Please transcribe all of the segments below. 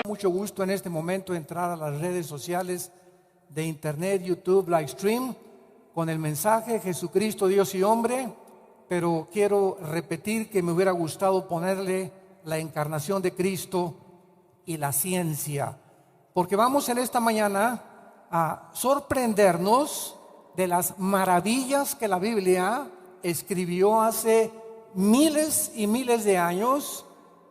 Mucho gusto en este momento entrar a las redes sociales de internet, YouTube, Livestream, con el mensaje Jesucristo, Dios y hombre, pero quiero repetir que me hubiera gustado ponerle la encarnación de Cristo y la ciencia, porque vamos en esta mañana a sorprendernos de las maravillas que la Biblia escribió hace miles y miles de años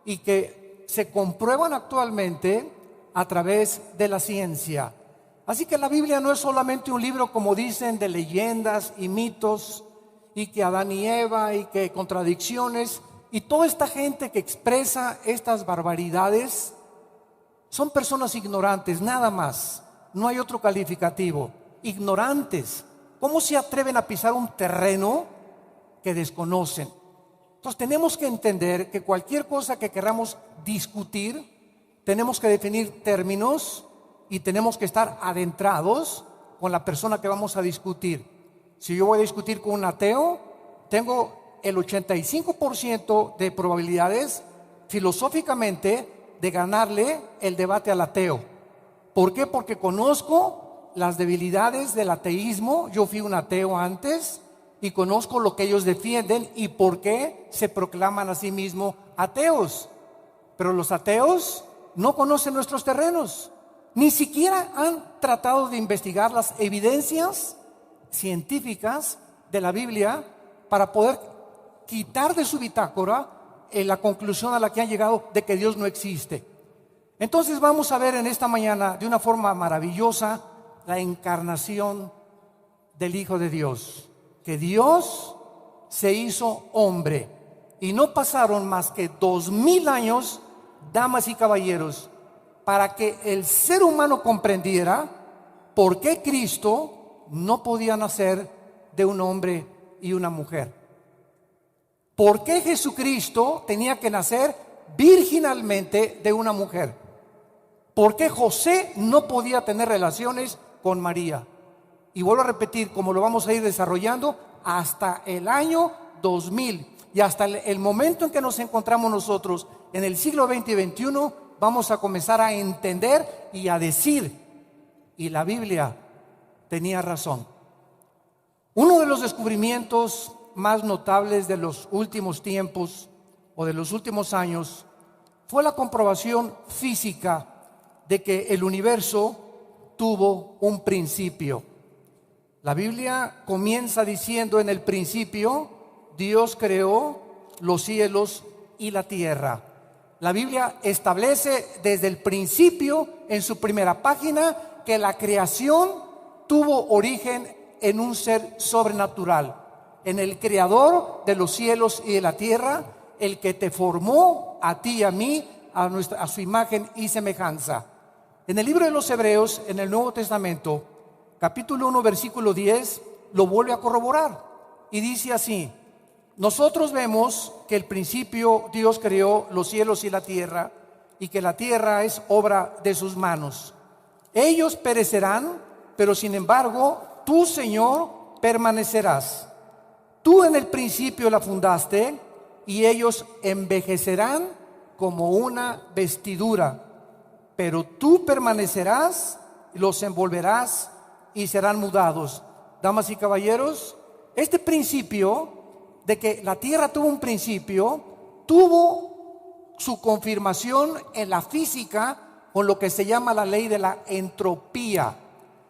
y que se comprueban actualmente a través de la ciencia. Así que la Biblia no es solamente un libro, como dicen, de leyendas y mitos, y que Adán y Eva, y que contradicciones, y toda esta gente que expresa estas barbaridades son personas ignorantes, nada más. No hay otro calificativo. Ignorantes. ¿Cómo se atreven a pisar un terreno que desconocen? Entonces tenemos que entender que cualquier cosa que queramos discutir, tenemos que definir términos y tenemos que estar adentrados con la persona que vamos a discutir. Si yo voy a discutir con un ateo, tengo el 85% de probabilidades filosóficamente de ganarle el debate al ateo. ¿Por qué? Porque conozco las debilidades del ateísmo. Yo fui un ateo antes y conozco lo que ellos defienden y por qué se proclaman a sí mismos ateos. Pero los ateos no conocen nuestros terrenos, ni siquiera han tratado de investigar las evidencias científicas de la Biblia para poder quitar de su bitácora la conclusión a la que han llegado de que Dios no existe. Entonces vamos a ver en esta mañana de una forma maravillosa la encarnación del Hijo de Dios, que Dios se hizo hombre y no pasaron más que 2000 años, damas y caballeros, para que el ser humano comprendiera por qué Cristo no podía nacer de un hombre y una mujer. ¿Por qué Jesucristo tenía que nacer virginalmente de una mujer? ¿Por qué José no podía tener relaciones con María? Y vuelvo a repetir, como lo vamos a ir desarrollando, hasta el año 2000 y hasta el momento en que nos encontramos nosotros en el siglo XX y XXI, vamos a comenzar a entender y a decir, y la Biblia tenía razón. Uno de los descubrimientos más notables de los últimos tiempos o de los últimos años fue la comprobación física de que el universo tuvo un principio. La Biblia comienza diciendo: en el principio Dios creó los cielos y la tierra. La Biblia establece desde el principio, en su primera página, que la creación tuvo origen en un ser sobrenatural, en el creador de los cielos y de la tierra, el que te formó a ti y a mí a su imagen y semejanza. En el libro de los Hebreos, en el Nuevo Testamento, capítulo 1, versículo 10, lo vuelve a corroborar y dice así: nosotros vemos que al principio Dios creó los cielos y la tierra, y que la tierra es obra de sus manos. Ellos perecerán, pero sin embargo tú, Señor, permanecerás. Tú en el principio la fundaste, y ellos envejecerán como una vestidura, pero tú permanecerás, los envolverás y serán mudados. Damas y caballeros, este principio de que la tierra tuvo un principio, tuvo su confirmación en la física con lo que se llama la ley de la entropía,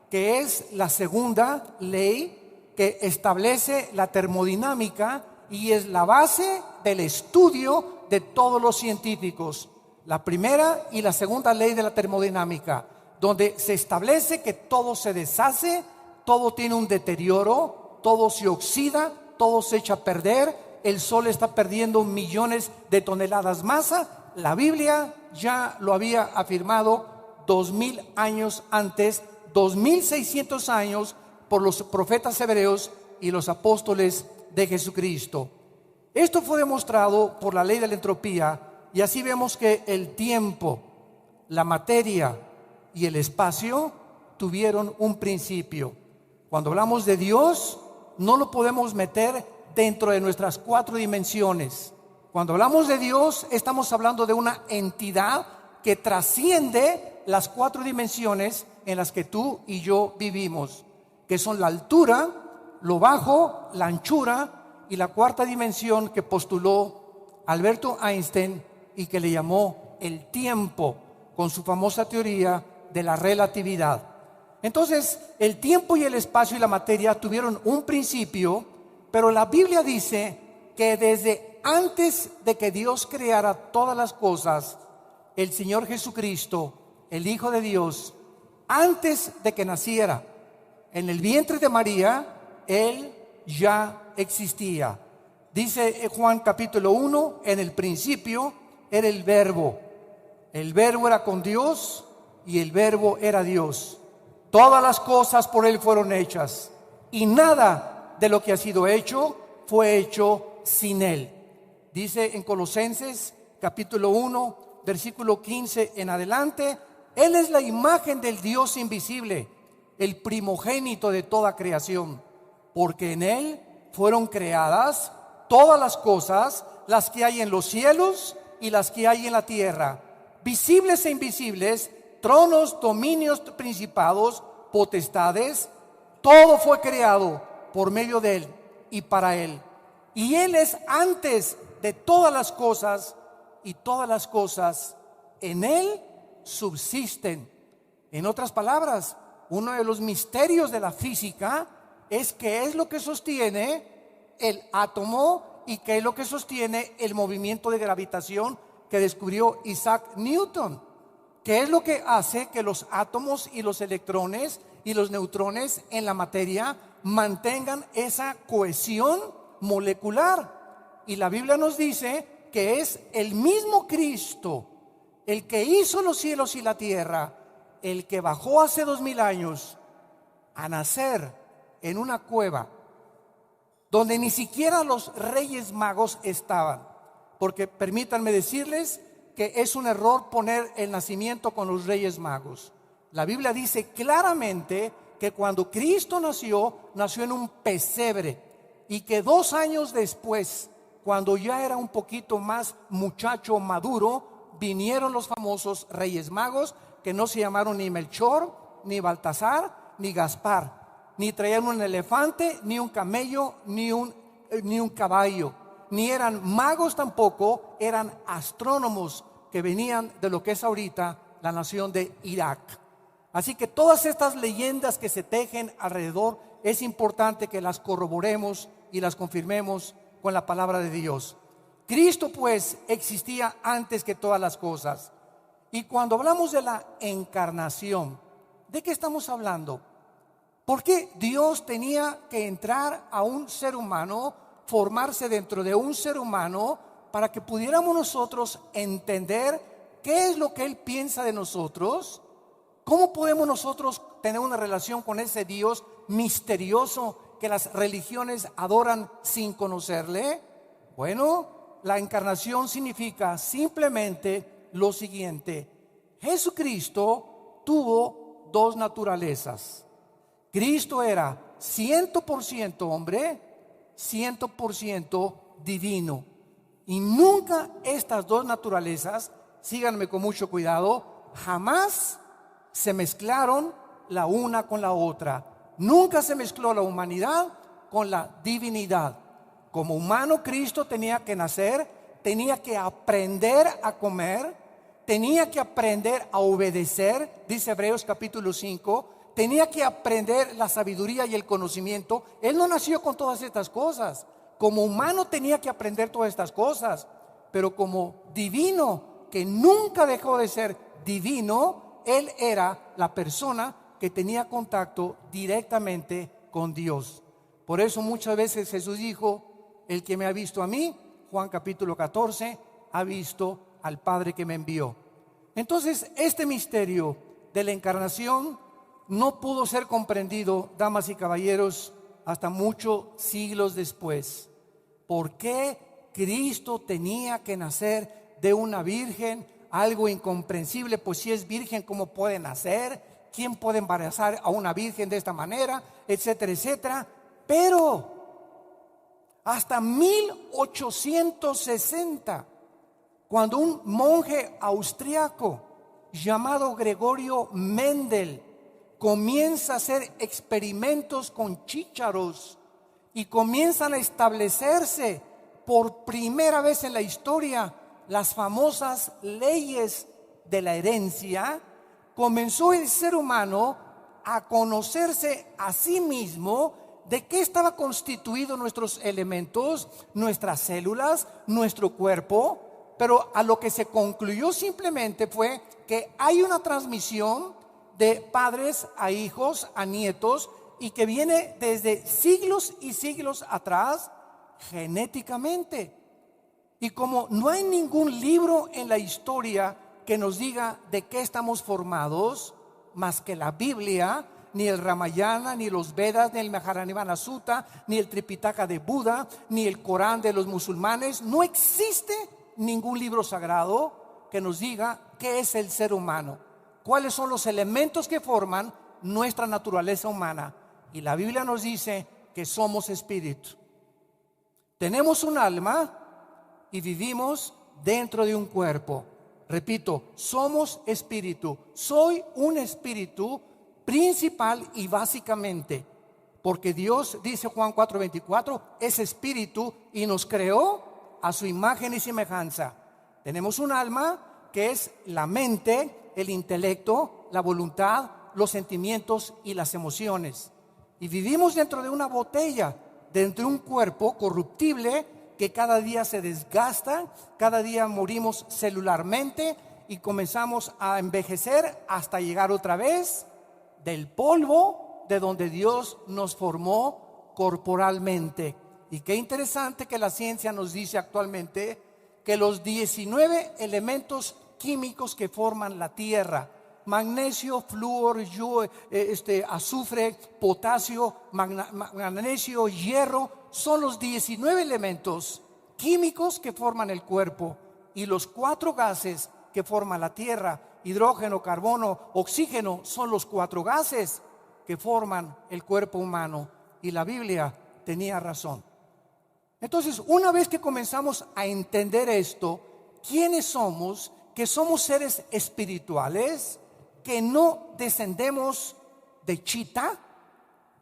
que es la segunda ley que establece la termodinámica y es la base del estudio de todos los científicos. La primera y la segunda ley de la termodinámica, donde se establece que todo se deshace, todo tiene un deterioro, todo se oxida, todo se echa a perder, el sol está perdiendo millones de toneladas masa. La Biblia ya lo había afirmado 2000 años antes, 2600 años por los profetas hebreos y los apóstoles de Jesucristo. Esto fue demostrado por la ley de la entropía, y así vemos que el tiempo, la materia y el espacio tuvieron un principio. Cuando hablamos de Dios, no lo podemos meter dentro de nuestras 4 dimensiones. Cuando hablamos de Dios, estamos hablando de una entidad que trasciende las 4 dimensiones en las que tú y yo vivimos, que son la altura, lo bajo, la anchura y la 4ª dimensión que postuló Alberto Einstein y que le llamó el tiempo, con su famosa teoría de la relatividad. Entonces, el tiempo y el espacio y la materia tuvieron un principio, pero la Biblia dice que desde antes de que Dios creara todas las cosas, el Señor Jesucristo, el Hijo de Dios, antes de que naciera en el vientre de María, Él ya existía. Dice Juan capítulo 1, en el principio era el Verbo era con Dios y el Verbo era Dios. Todas las cosas por Él fueron hechas y nada de lo que ha sido hecho fue hecho sin Él. Dice en Colosenses capítulo 1, versículo 15 en adelante, Él es la imagen del Dios invisible, el primogénito de toda creación, porque en Él fueron creadas todas las cosas, las que hay en los cielos y las que hay en la tierra, visibles e invisibles, tronos, dominios, principados, potestades. Todo fue creado por medio de Él y para Él. Y Él es antes de todas las cosas, y todas las cosas en Él subsisten. En otras palabras, uno de los misterios de la física es qué es lo que sostiene el átomo y qué es lo que sostiene el movimiento de gravitación que descubrió Isaac Newton. ¿Qué es lo que hace que los átomos y los electrones y los neutrones en la materia mantengan esa cohesión molecular? Y la Biblia nos dice que es el mismo Cristo, el que hizo los cielos y la tierra, el que bajó hace 2000 años a nacer en una cueva donde ni siquiera los reyes magos estaban, porque permítanme decirles que es un error poner el nacimiento con los reyes magos. La Biblia dice claramente que cuando Cristo nació en un pesebre, y que 2 años después, cuando ya era un poquito más muchacho maduro, vinieron los famosos reyes magos, que no se llamaron ni Melchor, ni Baltasar, ni Gaspar, ni traían un elefante, ni un camello, ni un caballo, ni eran magos tampoco, eran astrónomos que venían de lo que es ahorita la nación de Irak. Así que todas estas leyendas que se tejen alrededor, es importante que las corroboremos y las confirmemos con la palabra de Dios. Cristo pues existía antes que todas las cosas. Y cuando hablamos de la encarnación, ¿de qué estamos hablando? ¿Por qué Dios tenía que entrar a un ser humano, formarse dentro de un ser humano, para que pudiéramos nosotros entender qué es lo que Él piensa de nosotros? ¿Cómo podemos nosotros tener una relación con ese Dios misterioso que las religiones adoran sin conocerle? Bueno, la encarnación significa simplemente lo siguiente: Jesucristo tuvo 2 naturalezas. Cristo era 100% hombre, 100% divino. Y nunca estas 2 naturalezas, síganme con mucho cuidado, jamás se mezclaron la una con la otra. Nunca se mezcló la humanidad con la divinidad. Como humano, Cristo tenía que nacer, tenía que aprender a comer, tenía que aprender a obedecer, dice Hebreos capítulo 5, tenía que aprender la sabiduría y el conocimiento. Él no nació con todas estas cosas. Como humano tenía que aprender todas estas cosas, pero como divino, que nunca dejó de ser divino, Él era la persona que tenía contacto directamente con Dios. Por eso muchas veces Jesús dijo: el que me ha visto a mí, Juan capítulo 14, ha visto al Padre que me envió. Entonces, este misterio de la encarnación no pudo ser comprendido, damas y caballeros, hasta muchos siglos después. ¿Por qué Cristo tenía que nacer de una virgen? Algo incomprensible, pues si es virgen, ¿cómo puede nacer? ¿Quién puede embarazar a una virgen de esta manera? Etcétera, etcétera. Pero hasta 1860, cuando un monje austriaco llamado Gregorio Mendel comienza a hacer experimentos con chícharos y comienzan a establecerse por primera vez en la historia las famosas leyes de la herencia, comenzó el ser humano a conocerse a sí mismo de qué estaba constituido nuestros elementos, nuestras células, nuestro cuerpo. Pero a lo que se concluyó simplemente fue que hay una transmisión de padres a hijos, a nietos, y que viene desde siglos y siglos atrás genéticamente. Y como no hay ningún libro en la historia que nos diga de qué estamos formados, más que la Biblia, ni el Ramayana, ni los Vedas, ni el Mahajanivana Sutta, ni el Tripitaka de Buda, ni el Corán de los musulmanes, no existe ningún libro sagrado que nos diga qué es el ser humano, cuáles son los elementos que forman nuestra naturaleza humana. Y la Biblia nos dice que somos espíritu. Tenemos un alma y vivimos dentro de un cuerpo. Repito, somos espíritu. Soy un espíritu principal y básicamente, porque Dios, dice Juan 4:24, es espíritu y nos creó a su imagen y semejanza. Tenemos un alma que es la mente, el intelecto, la voluntad, los sentimientos y las emociones. Y vivimos dentro de una botella, dentro de un cuerpo corruptible que cada día se desgasta, cada día morimos celularmente y comenzamos a envejecer hasta llegar otra vez del polvo de donde Dios nos formó corporalmente. Y qué interesante que la ciencia nos dice actualmente que los 19 elementos químicos que forman la tierra, magnesio, flúor, azufre, potasio, magnesio, hierro, son los 19 elementos químicos que forman el cuerpo. Y los 4 gases que forman la tierra, hidrógeno, carbono, oxígeno, son los 4 gases que forman el cuerpo humano. Y la Biblia tenía razón. Entonces, una vez que comenzamos a entender esto, ¿quiénes somos? Que somos seres espirituales, que no descendemos de chita,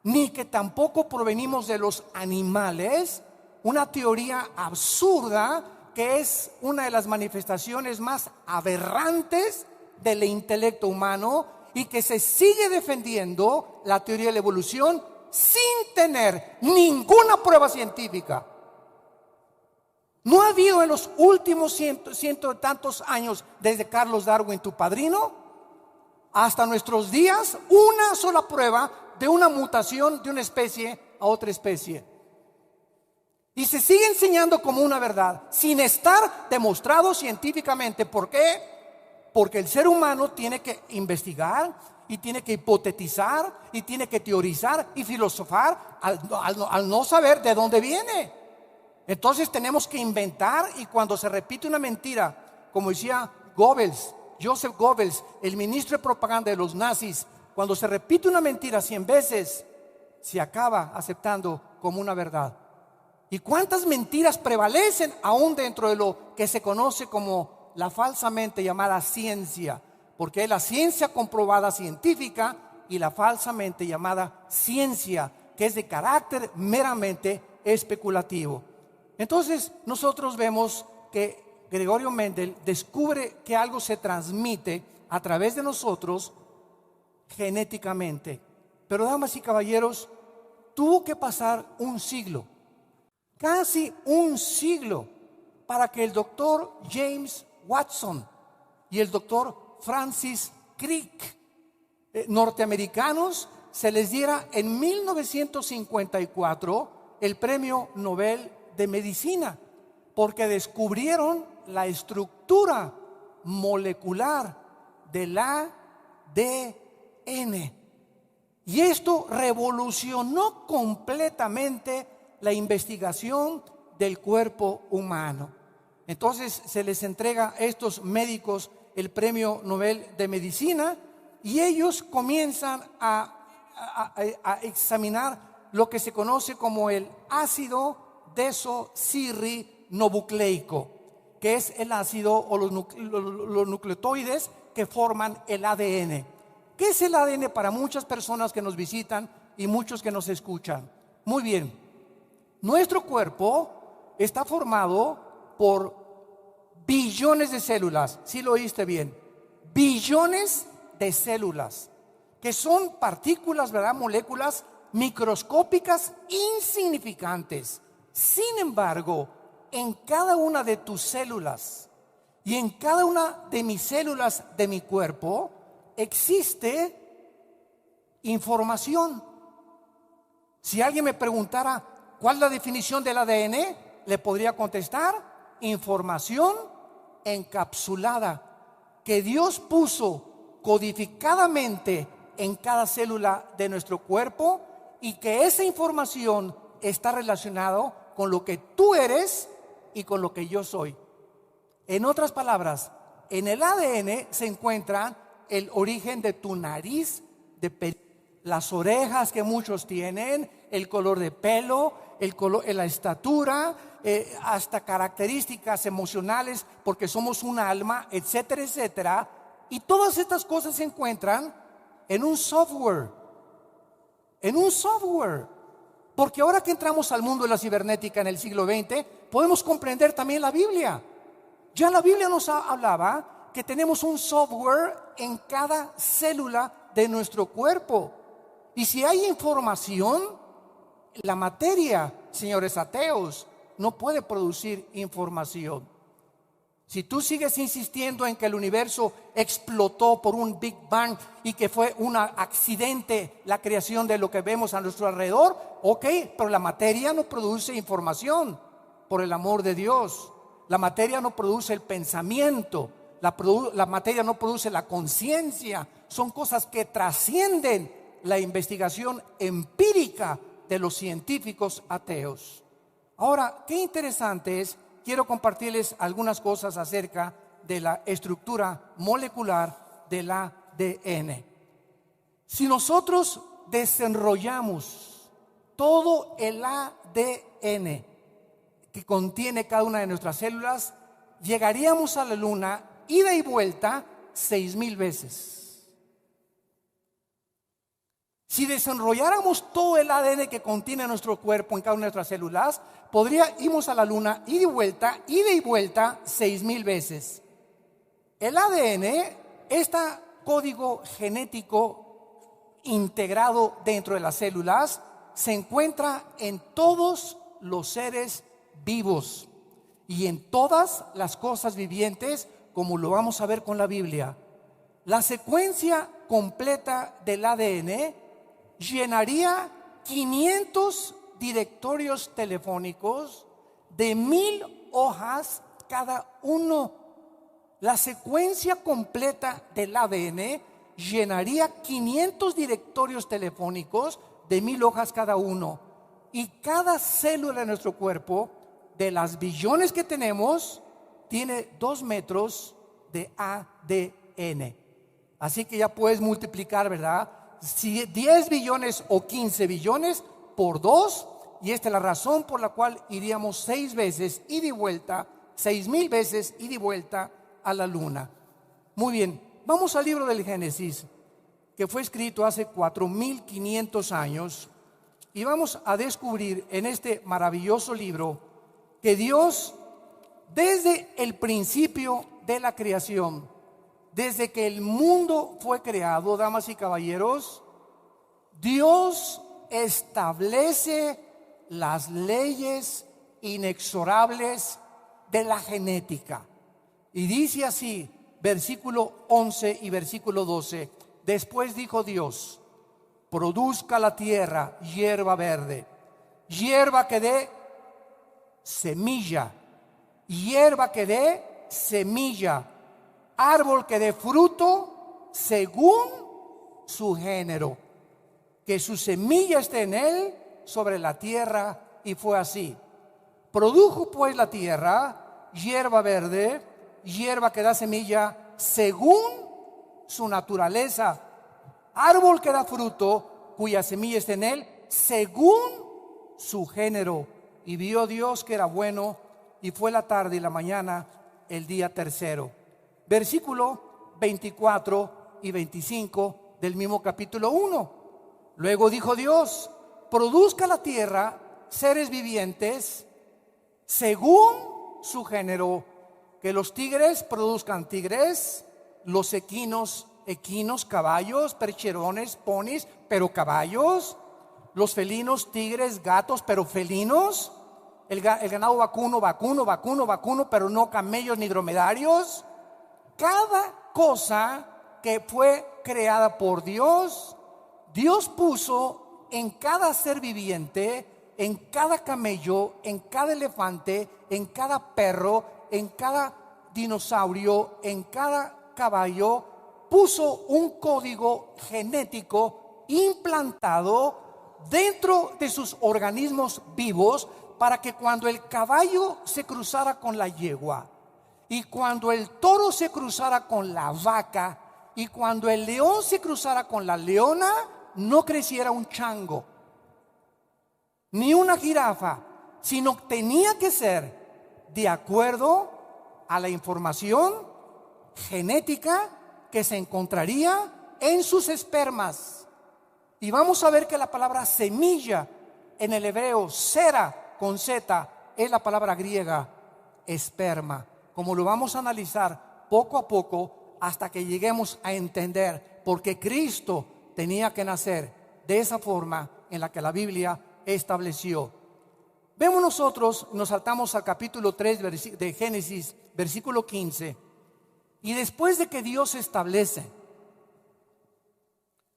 ni que tampoco provenimos de los animales. Una teoría absurda que es una de las manifestaciones más aberrantes del intelecto humano y que se sigue defendiendo la teoría de la evolución sin tener ninguna prueba científica. No ha habido en los últimos ciento y tantos años, desde Carlos Darwin, tu padrino, hasta nuestros días, una sola prueba de una mutación de una especie a otra especie. Y se sigue enseñando como una verdad, sin estar demostrado científicamente. ¿Por qué? Porque el ser humano tiene que investigar y tiene que hipotetizar y tiene que teorizar y filosofar al no saber de dónde viene. Entonces tenemos que inventar, y cuando se repite una mentira, como decía Goebbels, Joseph Goebbels, el ministro de propaganda de los nazis, cuando se repite una mentira 100 veces, se acaba aceptando como una verdad. ¿Y cuántas mentiras prevalecen aún dentro de lo que se conoce como la falsamente llamada ciencia? Porque hay la ciencia comprobada científica y la falsamente llamada ciencia, que es de carácter meramente especulativo. Entonces nosotros vemos que Gregorio Mendel descubre que algo se transmite a través de nosotros genéticamente. Pero, damas y caballeros, tuvo que pasar un siglo, casi un siglo, para que el doctor James Watson y el doctor Francis Crick, norteamericanos, se les diera en 1954 el premio Nobel de Medicina, porque descubrieron la estructura molecular del ADN. Y esto revolucionó completamente la investigación del cuerpo humano. Entonces se les entrega a estos médicos el premio Nobel de Medicina y ellos comienzan a examinar lo que se conoce como el ácido desoxirribonucleico, que es el ácido o los nucleotides que forman el ADN. ¿Qué es el ADN para muchas personas que nos visitan y muchos que nos escuchan? Muy bien, nuestro cuerpo está formado por billones de células. ¿Sí lo oíste bien? Billones de células, que son partículas, ¿verdad? Moléculas microscópicas insignificantes. Sin embargo, en cada una de tus células y en cada una de mis células de mi cuerpo existe información. Si alguien me preguntara cuál es la definición del ADN, le podría contestar: información encapsulada que Dios puso codificadamente en cada célula de nuestro cuerpo, y que esa información está relacionada con lo que tú eres y con lo que yo soy. En otras palabras, en el ADN se encuentra el origen de tu nariz, las orejas que muchos tienen, el color de pelo, la estatura, hasta características emocionales, porque somos un alma, etcétera, etcétera. Y todas estas cosas se encuentran en un software. Porque ahora que entramos al mundo de la cibernética en el siglo XX, podemos comprender también la Biblia. Ya la Biblia nos hablaba que tenemos un software en cada célula de nuestro cuerpo. Y si hay información, la materia, señores ateos, no puede producir información. Si tú sigues insistiendo en que el universo explotó por un Big Bang y que fue un accidente la creación de lo que vemos a nuestro alrededor, ok, pero la materia no produce información, por el amor de Dios. La materia no produce el pensamiento, la materia no produce la conciencia. Son cosas que trascienden la investigación empírica de los científicos ateos. Ahora, qué interesante es. Quiero compartirles algunas cosas acerca de la estructura molecular del ADN. Si nosotros desenrollamos todo el ADN que contiene cada una de nuestras células, llegaríamos a la luna ida y vuelta 6,000 veces. Si desenrolláramos todo el ADN que contiene nuestro cuerpo en cada una de nuestras células, podríamos a la luna ida y vuelta 6,000 veces. El ADN, este código genético integrado dentro de las células, se encuentra en todos los seres vivos y en todas las cosas vivientes, como lo vamos a ver con la Biblia. La secuencia completa del ADN llenaría 500 directorios telefónicos de 1,000 hojas cada uno. La secuencia completa del ADN llenaría 500 directorios telefónicos de 1,000 hojas cada uno. Y cada célula de nuestro cuerpo, de las billones que tenemos, tiene 2 metros de ADN. Así que ya puedes multiplicar, ¿verdad? Si 10 billones o 15 billones por 2, y esta es la razón por la cual iríamos 6 veces ida y vuelta, 6,000 veces ida y vuelta a la luna. Muy bien, vamos al libro del Génesis, que fue escrito hace 4,500 años, y vamos a descubrir en este maravilloso libro que Dios, desde el principio de la creación, desde que el mundo fue creado, damas y caballeros, Dios establece las leyes inexorables de la genética. Y dice así, versículo 11 y versículo 12: después dijo Dios: produzca la tierra hierba verde, hierba que dé semilla, hierba que dé semilla, árbol que dé fruto según su género, que su semilla esté en él sobre la tierra. Y fue así. Produjo pues la tierra hierba verde, hierba que da semilla según su naturaleza, árbol que da fruto cuya semilla esté en él según su género, y vio Dios que era bueno, y fue la tarde y la mañana el día tercero. Versículo 24 y 25 del mismo capítulo 1. Luego dijo Dios: produzca la tierra seres vivientes según su género, que los tigres produzcan tigres, los equinos, caballos, percherones, ponis, pero caballos, los felinos, tigres, gatos, pero felinos, el ganado vacuno, pero no camellos ni dromedarios. Cada cosa que fue creada por Dios, Dios puso en cada ser viviente, en cada camello, en cada elefante, en cada perro, en cada dinosaurio, en cada caballo, puso un código genético implantado dentro de sus organismos vivos, para que cuando el caballo se cruzara con la yegua, y cuando el toro se cruzara con la vaca, y cuando el león se cruzara con la leona, no creciera un chango ni una jirafa, sino tenía que ser de acuerdo a la información genética que se encontraría en sus espermas. Y vamos a ver que la palabra semilla en el hebreo, sera con Z, es la palabra griega esperma, como lo vamos a analizar poco a poco hasta que lleguemos a entender por qué Cristo tenía que nacer de esa forma en la que la Biblia estableció. Vemos nosotros, nos saltamos al capítulo 3 de Génesis, versículo 15, y después de que Dios establece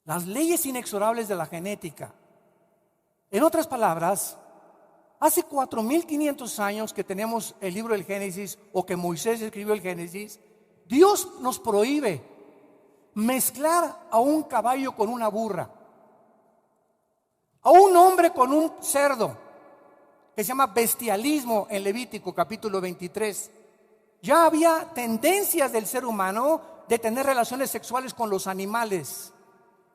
las leyes inexorables de la genética, en otras palabras, hace 4,500 años que tenemos el libro del Génesis, o que Moisés escribió el Génesis, Dios nos prohíbe mezclar a un caballo con una burra, a un hombre con un cerdo, que se llama bestialismo en Levítico capítulo 23. Ya había tendencias del ser humano de tener relaciones sexuales con los animales,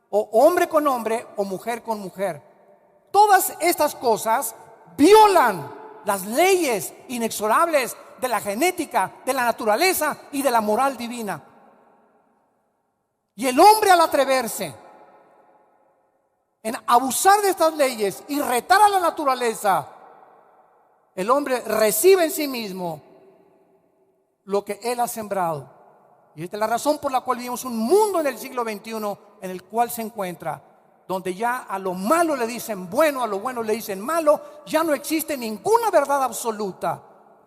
o hombre con hombre o mujer con mujer. Todas estas cosas violan las leyes inexorables de la genética, de la naturaleza y de la moral divina. Y el hombre, al atreverse en abusar de estas leyes y retar a la naturaleza, el hombre recibe en sí mismo lo que él ha sembrado. Y esta es la razón por la cual vivimos un mundo en el siglo XXI en el cual se encuentra, donde ya a lo malo le dicen bueno, a lo bueno le dicen malo. Ya no existe ninguna verdad absoluta.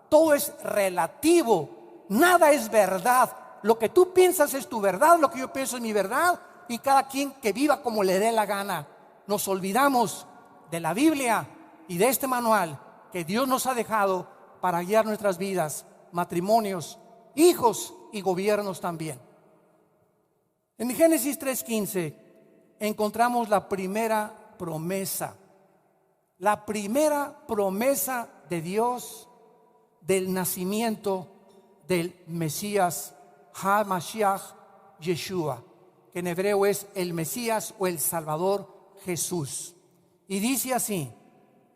Todo es relativo, nada es verdad. Lo que tú piensas es tu verdad, lo que yo pienso es mi verdad, y cada quien que viva como le dé la gana. Nos olvidamos de la Biblia y de este manual que Dios nos ha dejado para guiar nuestras vidas, matrimonios, hijos y gobiernos también. En Génesis 3:15 encontramos la primera promesa de Dios del nacimiento del Mesías, HaMashiach Yeshua, que en hebreo es el Mesías o el Salvador Jesús. Y dice así: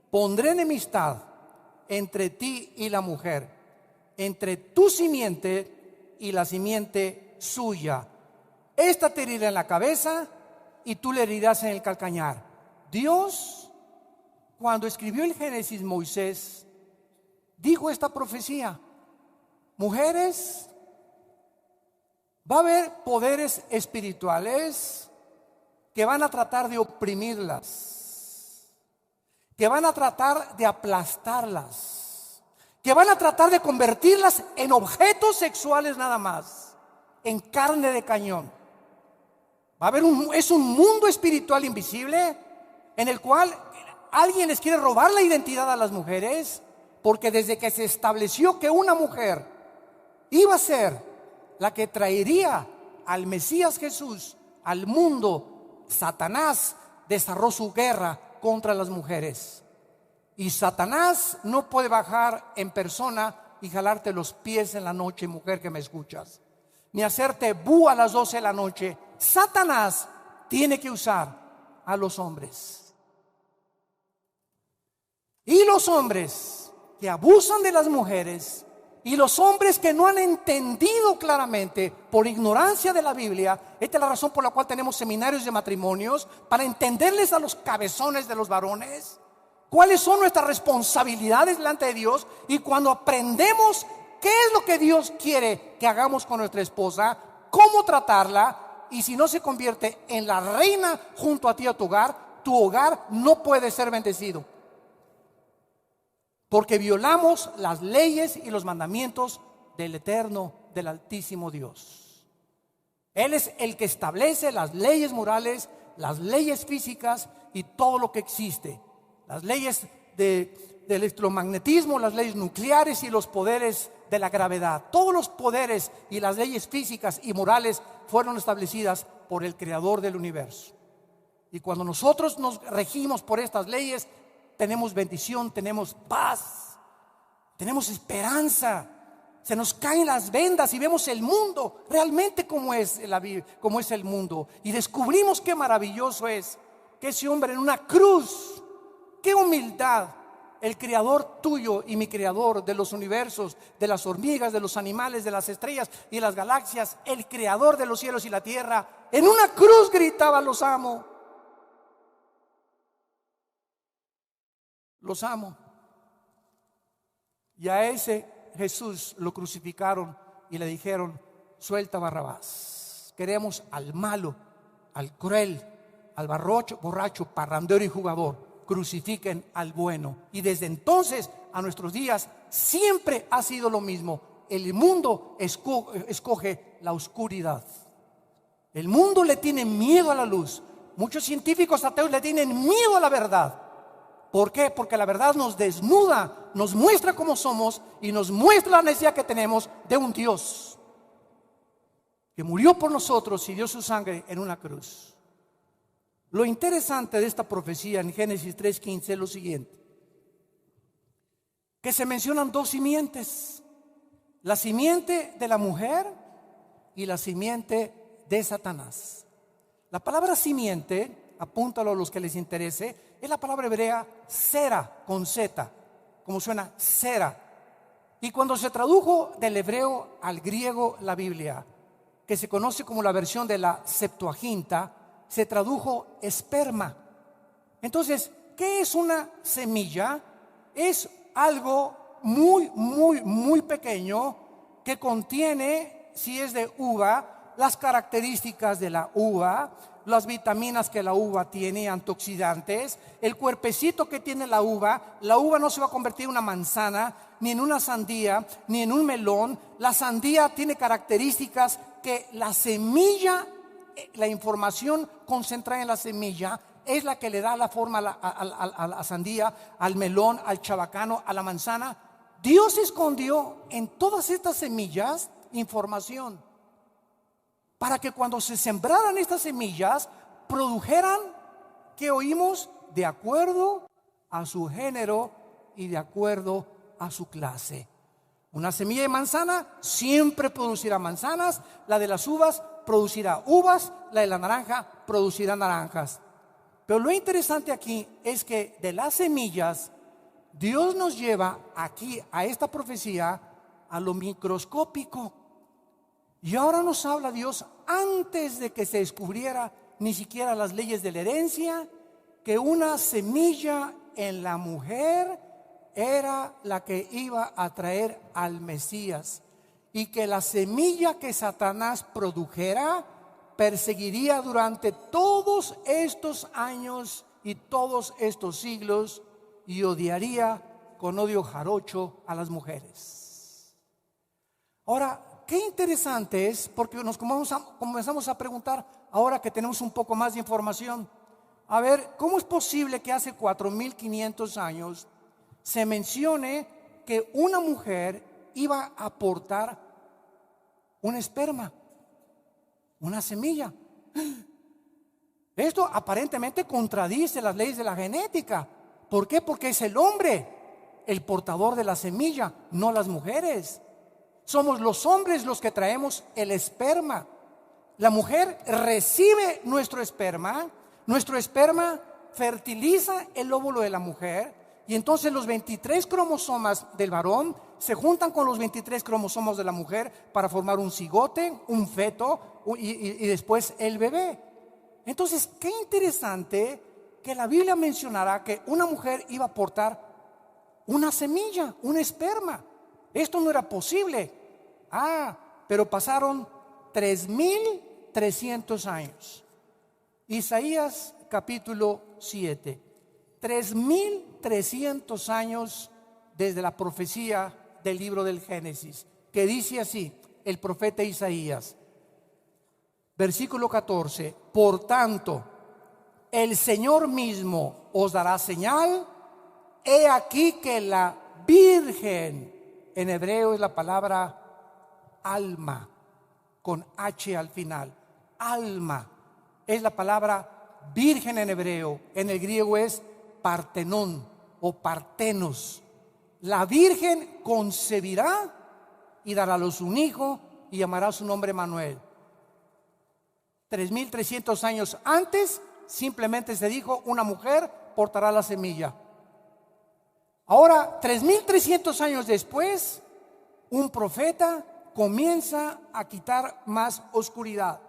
pondré enemistad entre ti y la mujer, entre tu simiente y la simiente suya. Esta te herirá en la cabeza y tú le herirás en el calcañar. Dios, cuando escribió el Génesis, Moisés dijo esta profecía: mujeres, va a haber poderes espirituales que van a tratar de oprimirlas, que van a tratar de aplastarlas, que van a tratar de convertirlas en objetos sexuales nada más, en carne de cañón. Va a haber es un mundo espiritual invisible en el cual alguien les quiere robar la identidad a las mujeres, porque desde que se estableció que una mujer iba a ser la que traería al Mesías Jesús al mundo, Satanás desarrolló su guerra contra las mujeres. Y Satanás no puede bajar en persona y jalarte los pies en la noche, mujer que me escuchas, ni hacerte bu a las 12 de la noche. Satanás tiene que usar a los hombres. Y los hombres que abusan de las mujeres y los hombres que no han entendido claramente por ignorancia de la Biblia, esta es la razón por la cual tenemos seminarios de matrimonios, para entenderles a los cabezones de los varones cuáles son nuestras responsabilidades delante de Dios. Y cuando aprendemos qué es lo que Dios quiere que hagamos con nuestra esposa, cómo tratarla, y si no se convierte en la reina junto a ti a tu hogar no puede ser bendecido, porque violamos las leyes y los mandamientos del eterno, del altísimo Dios. Él es el que establece las leyes morales, las leyes físicas y todo lo que existe. Las leyes del electromagnetismo, las leyes nucleares y los poderes de la gravedad. Todos los poderes y las leyes físicas y morales fueron establecidas por el Creador del universo. Y cuando nosotros nos regimos por estas leyes, tenemos bendición, tenemos paz, tenemos esperanza. Se nos caen las vendas y vemos el mundo realmente como es el mundo. Y descubrimos qué maravilloso es que ese hombre en una cruz, qué humildad. El creador tuyo y mi creador de los universos, de las hormigas, de los animales, de las estrellas y las galaxias, el creador de los cielos y la tierra, en una cruz gritaba: los amo. Los amo. Y a ese Jesús lo crucificaron y le dijeron: suelta a Barrabás. Queremos al malo, al cruel, al borracho, parrandero y jugador. Crucifiquen al bueno. Y desde entonces a nuestros días siempre ha sido lo mismo. El mundo escoge la oscuridad. El mundo le tiene miedo a la luz. Muchos científicos ateos le tienen miedo a la verdad. ¿Por qué? Porque la verdad nos desnuda, nos muestra cómo somos y nos muestra la necesidad que tenemos de un Dios que murió por nosotros y dio su sangre en una cruz. Lo interesante de esta profecía en Génesis 3:15 es lo siguiente: que se mencionan dos simientes, la simiente de la mujer y la simiente de Satanás. La palabra simiente, apúntalo a los que les interese, es la palabra hebrea sera, con Z, como suena cera. Y cuando se tradujo del hebreo al griego la Biblia, que se conoce como la versión de la Septuaginta, se tradujo esperma. Entonces, ¿qué es una semilla? Es algo muy pequeño que contiene, si es de uva, las características de la uva, las vitaminas que la uva tiene, antioxidantes, el cuerpecito que tiene la uva. La uva no se va a convertir en una manzana, ni en una sandía, ni en un melón. La sandía tiene características que la semilla, la información concentrada en la semilla, es la que le da la forma a la sandía, al melón, al chabacano, a la manzana. Dios escondió en todas estas semillas información, para que cuando se sembraran estas semillas produjeran, ¿qué oímos? De acuerdo a su género y de acuerdo a su clase. Una semilla de manzana siempre producirá manzanas, la de las uvas producirá uvas, la de la naranja producirá naranjas. Pero lo interesante aquí es que de las semillas Dios nos lleva aquí a esta profecía a lo microscópico. Y ahora nos habla Dios, antes de que se descubriera ni siquiera las leyes de la herencia, que una semilla en la mujer era la que iba a traer al Mesías, y que la semilla que Satanás produjera perseguiría durante todos estos años y todos estos siglos, y odiaría con odio jarocho a las mujeres. Ahora, qué interesante es, porque nos comenzamos a preguntar, ahora que tenemos un poco más de información, a ver, ¿cómo es posible que hace 4.500 años se mencione que una mujer iba a aportar un esperma, una semilla? Esto aparentemente contradice las leyes de la genética. ¿Por qué? Porque es el hombre el portador de la semilla, no las mujeres. Somos los hombres los que traemos el esperma. La mujer recibe nuestro esperma fertiliza el óvulo de la mujer, Y entonces los 23 cromosomas del varón se juntan con los 23 cromosomas de la mujer para formar un cigote, un feto y después el bebé. Entonces, qué interesante que la Biblia mencionará que una mujer iba a portar una semilla, un esperma. Esto no era posible. Pero pasaron 3,300 años. Isaías capítulo 7. 3,300 años desde la profecía del libro del Génesis, que dice así, el profeta Isaías, versículo 14: por tanto, el Señor mismo os dará señal. He aquí que la virgen, en hebreo es la palabra alma, con H al final. Alma es la palabra virgen en hebreo. En el griego es partenón o partenos. La virgen concebirá y dará a luz un hijo y llamará su nombre Manuel. 3,300 años antes simplemente se dijo: una mujer portará la semilla. Ahora, 3,300 años después, un profeta comienza a quitar más oscuridad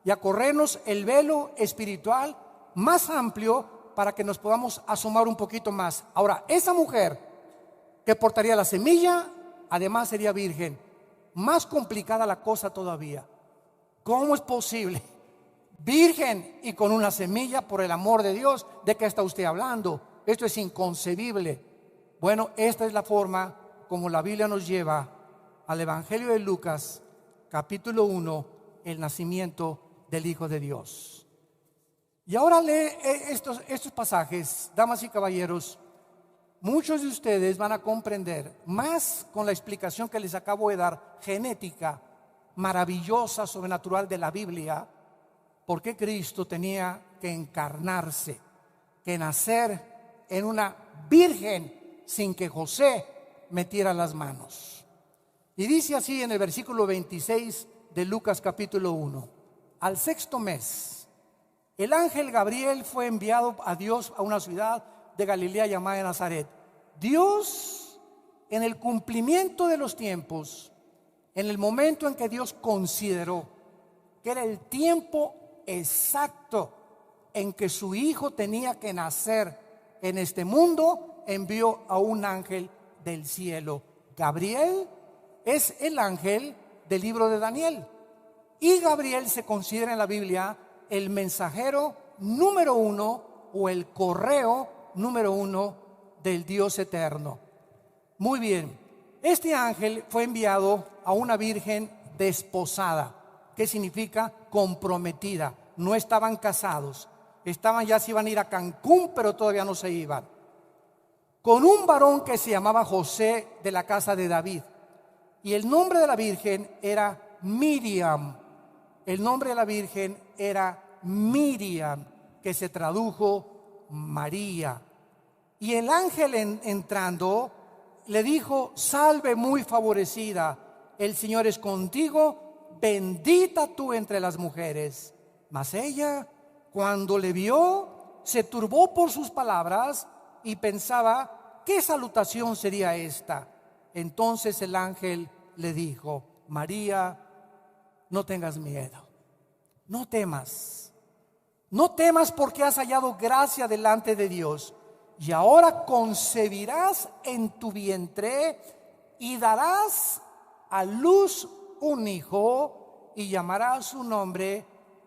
y a corrernos el velo espiritual más amplio para que nos podamos asomar un poquito más. Ahora, esa mujer que portaría la semilla, además sería virgen. Más complicada la cosa todavía. ¿Cómo es posible? Virgen y con una semilla, por el amor de Dios, ¿de qué está usted hablando? Esto es inconcebible. Bueno, esta es la forma como la Biblia nos lleva al Evangelio de Lucas, capítulo 1, el nacimiento del Hijo de Dios. Y ahora lee estos pasajes, damas y caballeros. Muchos de ustedes van a comprender más con la explicación que les acabo de dar, genética, maravillosa, sobrenatural de la Biblia, por qué Cristo tenía que encarnarse, que nacer en una virgen sin que José metiera las manos. Y dice así en el versículo 26 de Lucas capítulo 1: al sexto mes, el ángel Gabriel fue enviado a Dios a una ciudad de Galilea llamada Nazaret. Dios, en el cumplimiento de los tiempos, en el momento en que Dios consideró que era el tiempo exacto en que su hijo tenía que nacer en este mundo, envió a un ángel del cielo. Gabriel es el ángel del libro de Daniel, y Gabriel se considera en la Biblia el mensajero número 1 o el correo número 1 del Dios eterno. Muy bien, este ángel fue enviado a una virgen desposada. ¿Qué significa? Comprometida. No estaban casados, ya se iban a ir a Cancún, pero todavía no se iban. Con un varón que se llamaba José, de la casa de David. Y el nombre de la virgen era Miriam. El nombre de la virgen era Miriam, que se tradujo María. Y el ángel entrando le dijo: salve muy favorecida, el Señor es contigo, bendita tú entre las mujeres. Mas ella, cuando le vio, se turbó por sus palabras y pensaba: ¿qué salutación sería esta? Entonces el ángel le dijo: María, no tengas miedo, no temas, porque has hallado gracia delante de Dios, y ahora concebirás en tu vientre y darás a luz un hijo y llamarás su nombre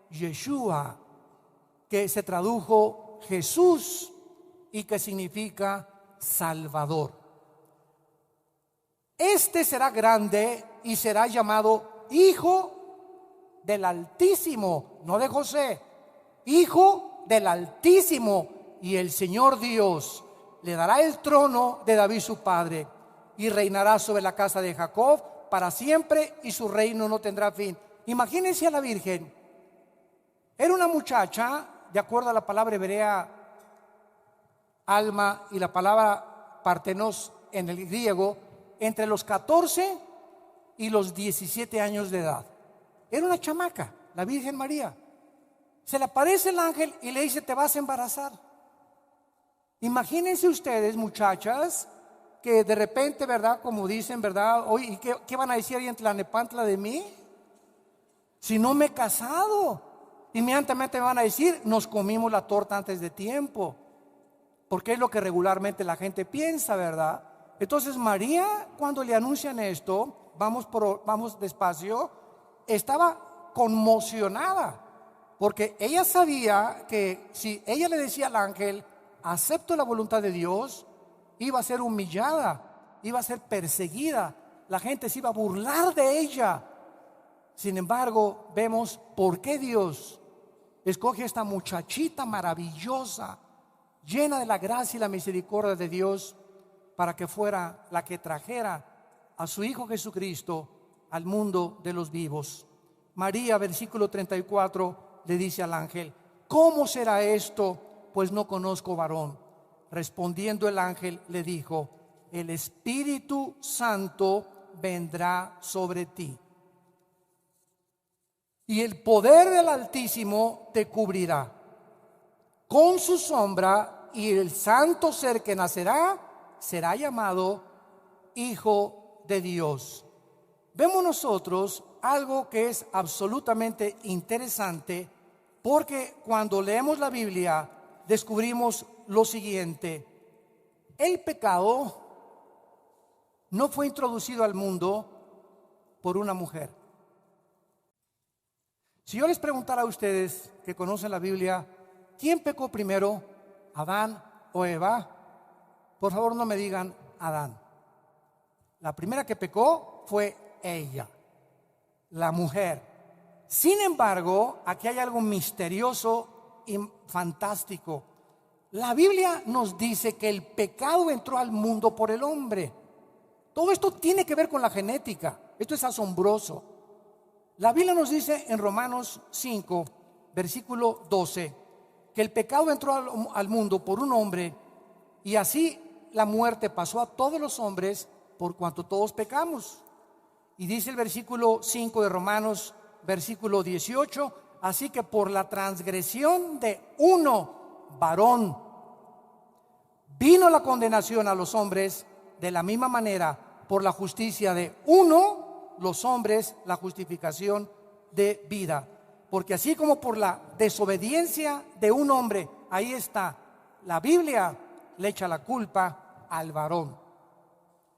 Yeshua, que se tradujo Jesús y que significa Salvador. Este será grande y será llamado Hijo del Altísimo, no de José, Hijo del Altísimo, y el Señor Dios le dará el trono de David su padre, y reinará sobre la casa de Jacob para siempre, y su reino no tendrá fin. Imagínense a la Virgen. Era una muchacha, de acuerdo a la palabra hebrea alma y la palabra partenos en el griego, entre los 14 y los 17 años de edad. Era una chamaca, la Virgen María. Se le aparece el ángel y le dice: te vas a embarazar. Imagínense ustedes, muchachas, que de repente, ¿verdad? Como dicen, ¿verdad? Oye, ¿qué van a decir ahí en Tlalnepantla de mí? Si no me he casado. Inmediatamente me van a decir, nos comimos la torta antes de tiempo. Porque es lo que regularmente la gente piensa, ¿verdad? Entonces María, cuando le anuncian esto, vamos despacio, estaba conmocionada. Porque ella sabía que si ella le decía al ángel, acepto la voluntad de Dios, iba a ser humillada, iba a ser perseguida, la gente se iba a burlar de ella. Sin embargo, vemos por qué Dios escoge a esta muchachita maravillosa, llena de la gracia y la misericordia de Dios, para que fuera la que trajera a su Hijo Jesucristo al mundo de los vivos. María, versículo 34, le dice al ángel, ¿cómo será esto? Pues no conozco varón. Respondiendo el ángel le dijo, el Espíritu Santo vendrá sobre ti, y el poder del Altísimo te cubrirá con su sombra, y el santo ser que nacerá será llamado Hijo de Dios. Vemos nosotros algo que es absolutamente interesante, porque cuando leemos la Biblia descubrimos lo siguiente: el pecado no fue introducido al mundo por una mujer. Si yo les preguntara a ustedes que conocen la Biblia, ¿quién pecó primero, Adán o Eva? Por favor, no me digan Adán. La primera que pecó fue ella, la mujer. Sin embargo, aquí hay algo misterioso y fantástico. La Biblia nos dice que el pecado entró al mundo por el hombre. Todo esto tiene que ver con la genética. Esto es asombroso. La Biblia nos dice en Romanos 5, versículo 12, que el pecado entró al mundo por un hombre, y así la muerte pasó a todos los hombres por cuanto todos pecamos. Y dice el versículo 5 de Romanos, versículo 18, así que por la transgresión de uno, varón, vino la condenación a los hombres, de la misma manera por la justicia de uno, los hombres, la justificación de vida. Porque así como por la desobediencia de un hombre, ahí está, la Biblia le echa la culpa al varón.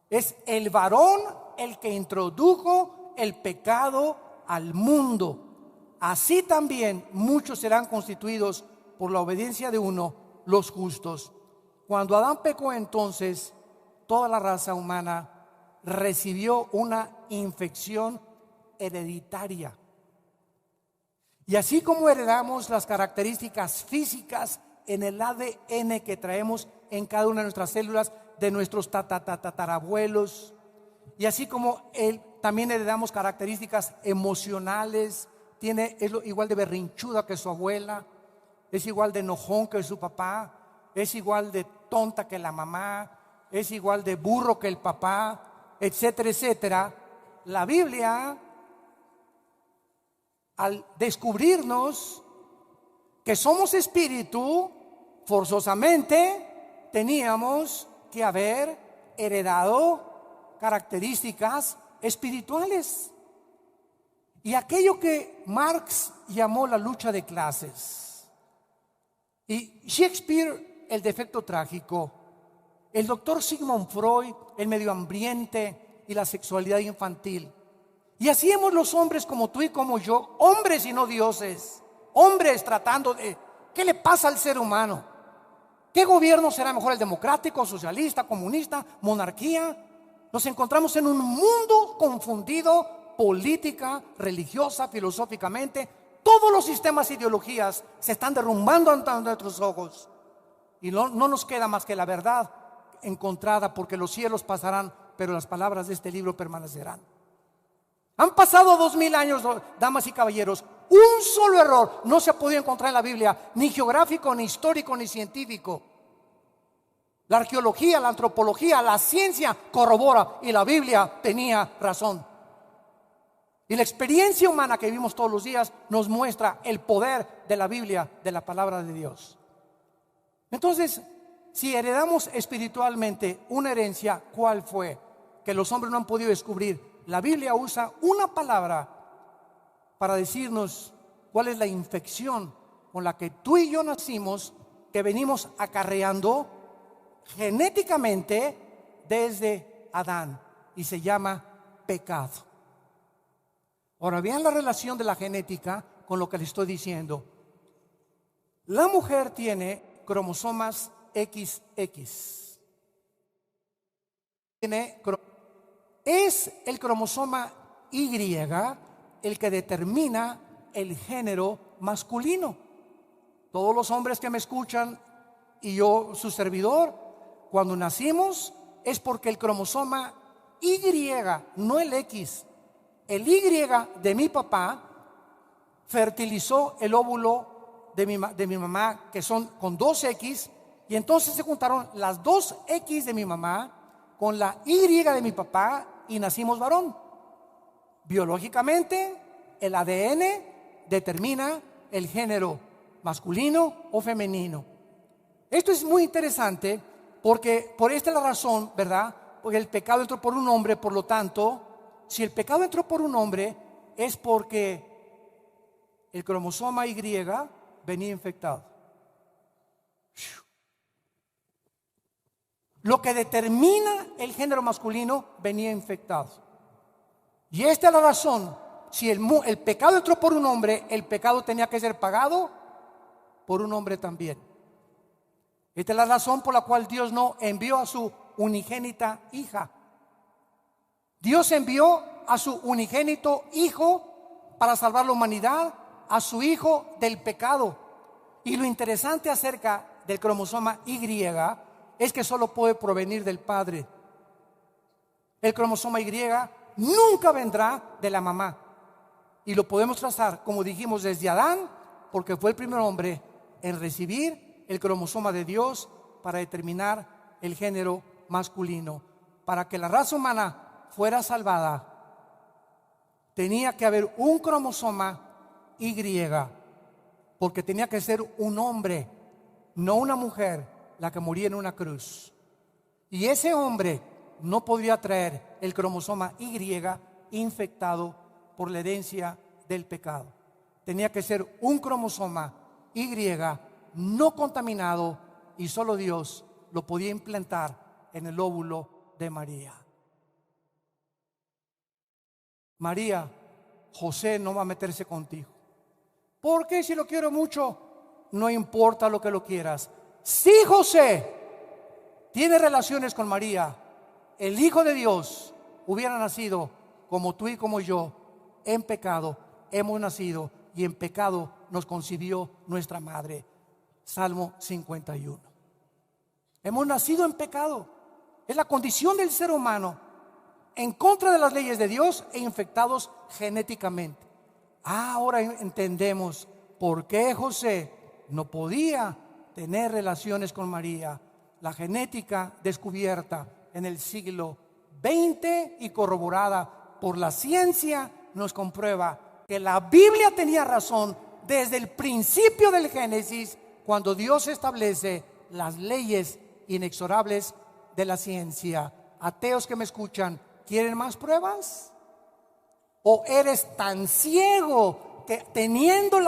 Es el varón el que introdujo el pecado al mundo. Así también muchos serán constituidos por la obediencia de uno, los justos. Cuando Adán pecó, entonces toda la raza humana recibió una infección hereditaria. Y así como heredamos las características físicas en el ADN que traemos en cada una de nuestras células de nuestros tatarabuelos, y así como también heredamos características emocionales, es igual de berrinchuda que su abuela, es igual de enojón que su papá, es igual de tonta que la mamá, es igual de burro que el papá, etcétera, etcétera. La Biblia, al descubrirnos que somos espíritu, forzosamente teníamos que haber heredado características espirituales. Y aquello que Marx llamó la lucha de clases, y Shakespeare el defecto trágico, el doctor Sigmund Freud el medio ambiente y la sexualidad infantil. Y así hemos los hombres como tú y como yo, hombres y no dioses, hombres tratando de, ¿qué le pasa al ser humano? ¿Qué gobierno será mejor, el democrático, socialista, comunista, monarquía? Nos encontramos en un mundo confundido, política, religiosa, filosóficamente. Todos los sistemas e ideologías se están derrumbando ante nuestros ojos. Y no nos queda más que la verdad encontrada, porque los cielos pasarán, pero las palabras de este libro permanecerán. Han pasado 2000 años, damas y caballeros. Un solo error no se ha podido encontrar en la Biblia, ni geográfico, ni histórico, ni científico. La arqueología, la antropología, la ciencia corrobora, y la Biblia tenía razón. Y la experiencia humana que vivimos todos los días nos muestra el poder de la Biblia, de la palabra de Dios. Entonces, si heredamos espiritualmente una herencia, ¿cuál fue? Que los hombres no han podido descubrir. La Biblia usa una palabra para decirnos cuál es la infección con la que tú y yo nacimos, que venimos acarreando genéticamente desde Adán, y se llama pecado. Ahora vean la relación de la genética con lo que les estoy diciendo. La mujer tiene cromosomas XX. Es el cromosoma Y el que determina el género masculino. Todos los hombres que me escuchan y yo, su servidor, cuando nacimos es porque el cromosoma Y, no el X, el Y de mi papá fertilizó el óvulo de mi mamá, que son con 2X, y entonces se juntaron las 2X de mi mamá con la Y de mi papá y nacimos varón. Biológicamente, el ADN determina el género masculino o femenino. Esto es muy interesante porque por esta es la razón, ¿verdad? Porque el pecado entró por un hombre, por lo tanto, si el pecado entró por un hombre es porque el cromosoma Y venía infectado. Lo que determina el género masculino venía infectado. Y esta es la razón. Si el pecado entró por un hombre, el pecado tenía que ser pagado por un hombre también. Esta es la razón por la cual Dios no envió a su unigénita hija. Dios envió a su unigénito hijo para salvar la humanidad, a su hijo del pecado. Y lo interesante acerca del cromosoma Y es que solo puede provenir del padre. El cromosoma Y nunca vendrá de la mamá. Y lo podemos trazar, como dijimos, desde Adán, porque fue el primer hombre en recibir el cromosoma de Dios para determinar el género masculino. Para que la raza humana fuera salvada, tenía que haber un cromosoma Y, porque tenía que ser un hombre, no una mujer, la que moría en una cruz. Y ese hombre no podría traer el cromosoma Y infectado por la herencia del pecado. Tenía que ser un cromosoma Y no contaminado, y solo Dios lo podía implantar en el óvulo de María. María, José no va a meterse contigo. ¿Por qué? Si lo quiero mucho, no importa lo que lo quieras. Si José tiene relaciones con María, el Hijo de Dios hubiera nacido como tú y como yo, en pecado hemos nacido y en pecado nos concibió nuestra madre. Salmo 51. Hemos nacido en pecado. Es la condición del ser humano, en contra de las leyes de Dios e infectados genéticamente. Ahora entendemos por qué José no podía tener relaciones con María. La genética descubierta en el siglo XX y corroborada por la ciencia nos comprueba que la Biblia tenía razón desde el principio del Génesis, cuando Dios establece las leyes inexorables de la ciencia. Ateos que me escuchan, ¿quieren más pruebas? ¿O eres tan ciego que teniendo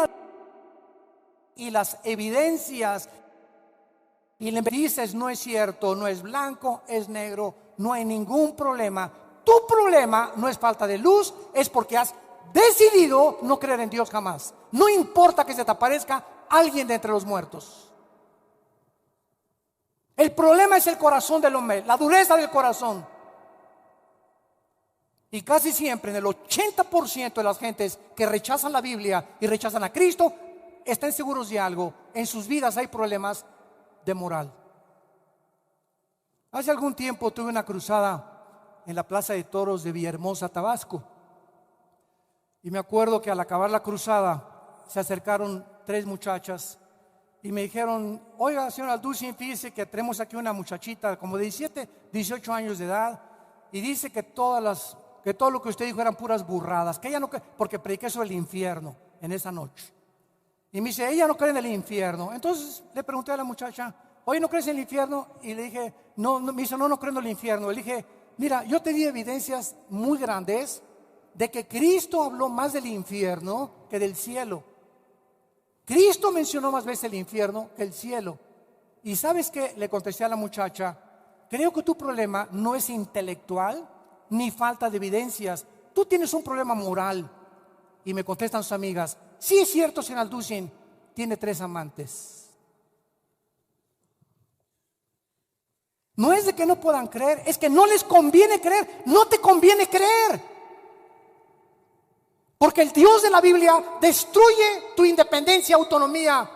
las evidencias y le dices no es cierto, no es blanco, es negro, no hay ningún problema? Tu problema no es falta de luz, es porque has decidido no creer en Dios jamás. No importa que se te aparezca alguien de entre los muertos. El problema es el corazón del hombre, la dureza del corazón. Y casi siempre, en el 80% de las gentes que rechazan la Biblia y rechazan a Cristo, están seguros de algo. En sus vidas hay problemas de moral. Hace algún tiempo tuve una cruzada en la Plaza de Toros de Villahermosa, Tabasco. Y me acuerdo que al acabar la cruzada se acercaron 3 muchachas y me dijeron: oiga, señora Dulce, fíjese que tenemos aquí una muchachita como de 17, 18 años de edad, y dice que todo lo que usted dijo eran puras burradas, que ella no, porque prediqué sobre el infierno en esa noche. Y me dice, ella no cree en el infierno. Entonces le pregunté a la muchacha, oye, ¿no crees en el infierno? Y le dije, no, no. Me dice, no, no creo en el infierno. Le dije, mira, yo te di evidencias muy grandes de que Cristo habló más del infierno que del cielo. Cristo mencionó más veces el infierno que el cielo. Y ¿sabes qué? Le contesté a la muchacha, creo que tu problema no es intelectual ni falta de evidencias. Tú tienes un problema moral. Y me contestan sus amigas, sí es cierto, señor Alducin, tiene 3 amantes. No es de que no puedan creer, es que no les conviene creer. No te conviene creer, porque el Dios de la Biblia destruye tu independencia, autonomía,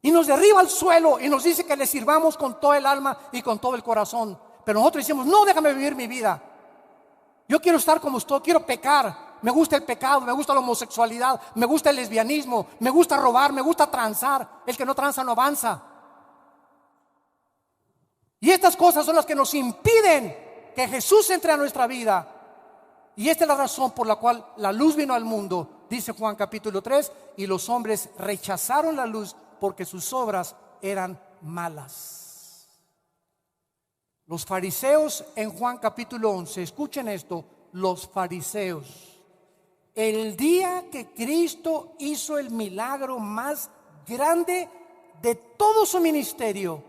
y nos derriba al suelo y nos dice que le sirvamos con todo el alma y con todo el corazón. Pero nosotros decimos, no, déjame vivir mi vida. Yo quiero estar como estoy, quiero pecar. Me gusta el pecado, me gusta la homosexualidad, me gusta el lesbianismo, me gusta robar, me gusta transar. El que no tranza no avanza. Y estas cosas son las que nos impiden que Jesús entre a nuestra vida. Y esta es la razón por la cual la luz vino al mundo, dice Juan capítulo 3, y los hombres rechazaron la luz porque sus obras eran malas. Los fariseos en Juan capítulo 11, escuchen esto, los fariseos, el día que Cristo hizo el milagro más grande de todo su ministerio,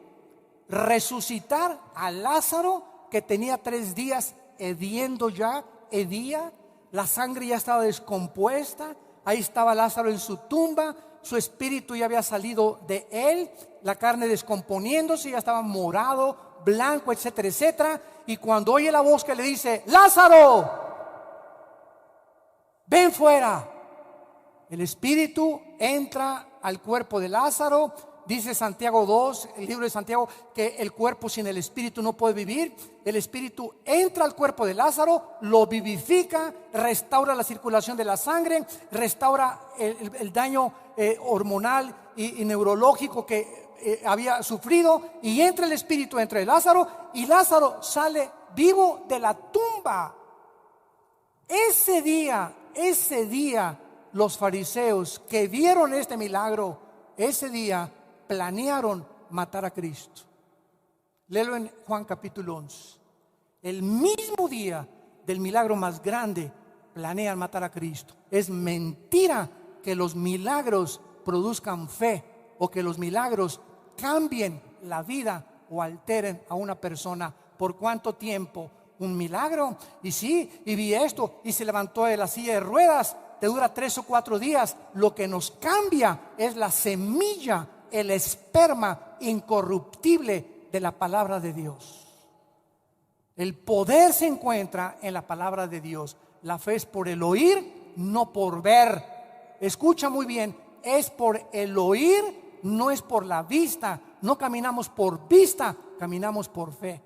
resucitar a Lázaro, que tenía 3 días hediendo ya, hedía, la sangre ya estaba descompuesta, ahí estaba Lázaro en su tumba, su espíritu ya había salido de él, la carne descomponiéndose, ya estaba morado, blanco, etcétera, etcétera. Y cuando oye la voz que le dice, Lázaro, ven fuera, el espíritu entra al cuerpo de Lázaro. Dice Santiago 2, el libro de Santiago, que el cuerpo sin el espíritu no puede vivir. El espíritu entra al cuerpo de Lázaro, lo vivifica, restaura la circulación de la sangre, restaura el daño hormonal y neurológico que había sufrido, y entra el espíritu entre Lázaro, y Lázaro sale vivo de la tumba. Ese día, los fariseos que vieron este milagro, ese día planearon matar a Cristo. Léelo en Juan capítulo 11. El mismo día del milagro más grande, planean matar a Cristo. Es mentira que los milagros produzcan fe o que los milagros cambien la vida o alteren a una persona. ¿Por cuánto tiempo? Un milagro. Y sí, y vi esto, y se levantó de la silla de ruedas. Te dura 3 o 4 días. Lo que nos cambia es la semilla, el esperma incorruptible de la palabra de Dios. El poder se encuentra en la palabra de Dios. La fe es por el oír, no por ver. Escucha muy bien, es por el oír, no es por la vista. No caminamos por vista, caminamos por fe.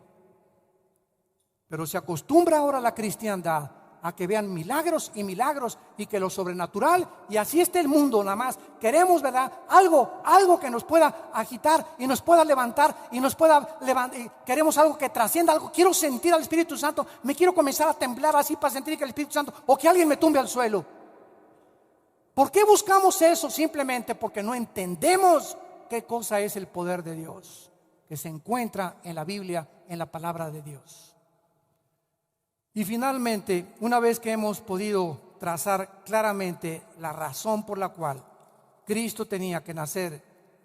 Pero se acostumbra ahora la cristiandad a que vean milagros y milagros, y que lo sobrenatural, y así está el mundo nada más. Queremos, ¿verdad? Algo que nos pueda agitar y nos pueda levantar y nos pueda levantar. Queremos algo que trascienda, algo. Quiero sentir al Espíritu Santo, me quiero comenzar a temblar así para sentir que el Espíritu Santo, o que alguien me tumbe al suelo. ¿Por qué buscamos eso? Simplemente porque no entendemos qué cosa es el poder de Dios, que se encuentra en la Biblia, en la palabra de Dios. Y finalmente, una vez que hemos podido trazar claramente la razón por la cual Cristo tenía que nacer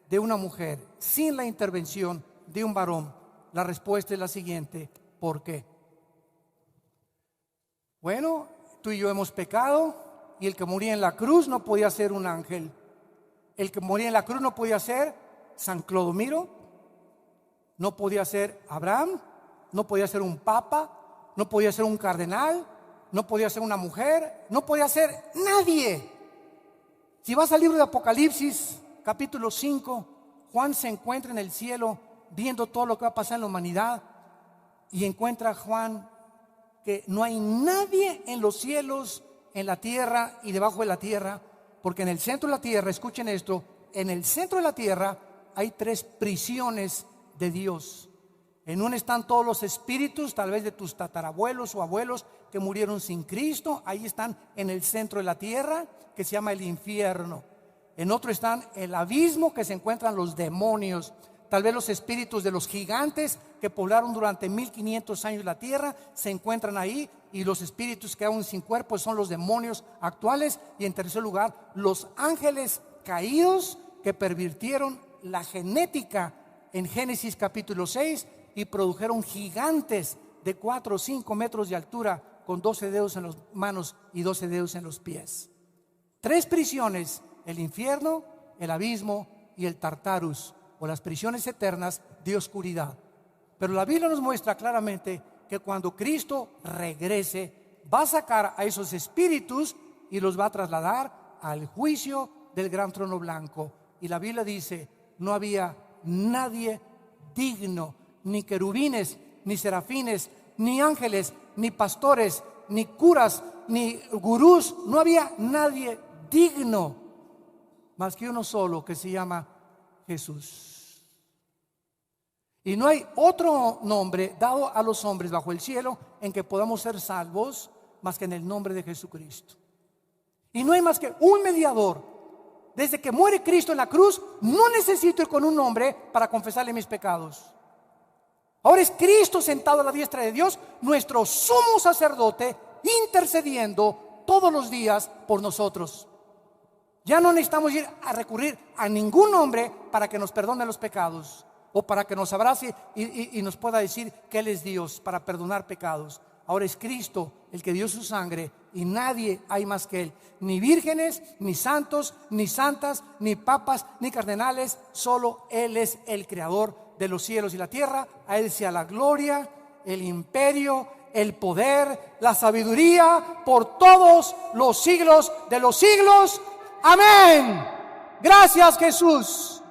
de una mujer sin la intervención de un varón, la respuesta es la siguiente: ¿por qué? Bueno, tú y yo hemos pecado, y el que moría en la cruz no podía ser un ángel. El que moría en la cruz no podía ser San Clodomiro, no podía ser Abraham, no podía ser un papa, no podía ser un cardenal, no podía ser una mujer, no podía ser nadie. Si vas al libro de Apocalipsis, capítulo 5, Juan se encuentra en el cielo viendo todo lo que va a pasar en la humanidad, y encuentra a Juan que no hay nadie en los cielos, en la tierra y debajo de la tierra, porque en el centro de la tierra, escuchen esto, en el centro de la tierra hay 3 prisiones de Dios. En una están todos los espíritus, tal vez de tus tatarabuelos o abuelos que murieron sin Cristo. Ahí están en el centro de la tierra, que se llama el infierno. En otro están el abismo, que se encuentran los demonios. Tal vez los espíritus de los gigantes que poblaron durante 1500 años la tierra se encuentran ahí, y los espíritus que aún sin cuerpo son los demonios actuales. Y en tercer lugar, los ángeles caídos que pervirtieron la genética en Génesis capítulo 6 y produjeron gigantes de 4 o 5 metros de altura, con 12 dedos en las manos y 12 dedos en los pies. 3 prisiones: el infierno, el abismo y el Tartarus, o las prisiones eternas de oscuridad. Pero la Biblia nos muestra claramente que cuando Cristo regrese, va a sacar a esos espíritus y los va a trasladar al juicio del gran trono blanco. Y la Biblia dice: no había nadie digno, ni querubines, ni serafines, ni ángeles, ni pastores, ni curas, ni gurús. No había nadie digno más que uno solo, que se llama Jesús. Y no hay otro nombre dado a los hombres bajo el cielo en que podamos ser salvos más que en el nombre de Jesucristo. Y no hay más que un mediador. Desde que muere Cristo en la cruz, no necesito ir con un hombre para confesarle mis pecados. Ahora es Cristo sentado a la diestra de Dios, nuestro sumo sacerdote, intercediendo todos los días por nosotros. Ya no necesitamos ir a recurrir a ningún hombre para que nos perdone los pecados, o para que nos abrace y nos pueda decir que Él es Dios para perdonar pecados. Ahora es Cristo el que dio su sangre, y nadie hay más que Él. Ni vírgenes, ni santos, ni santas, ni papas, ni cardenales. Solo Él es el creador de los cielos y la tierra. A Él sea la gloria, el imperio, el poder, la sabiduría por todos los siglos de los siglos. Amén. Gracias, Jesús.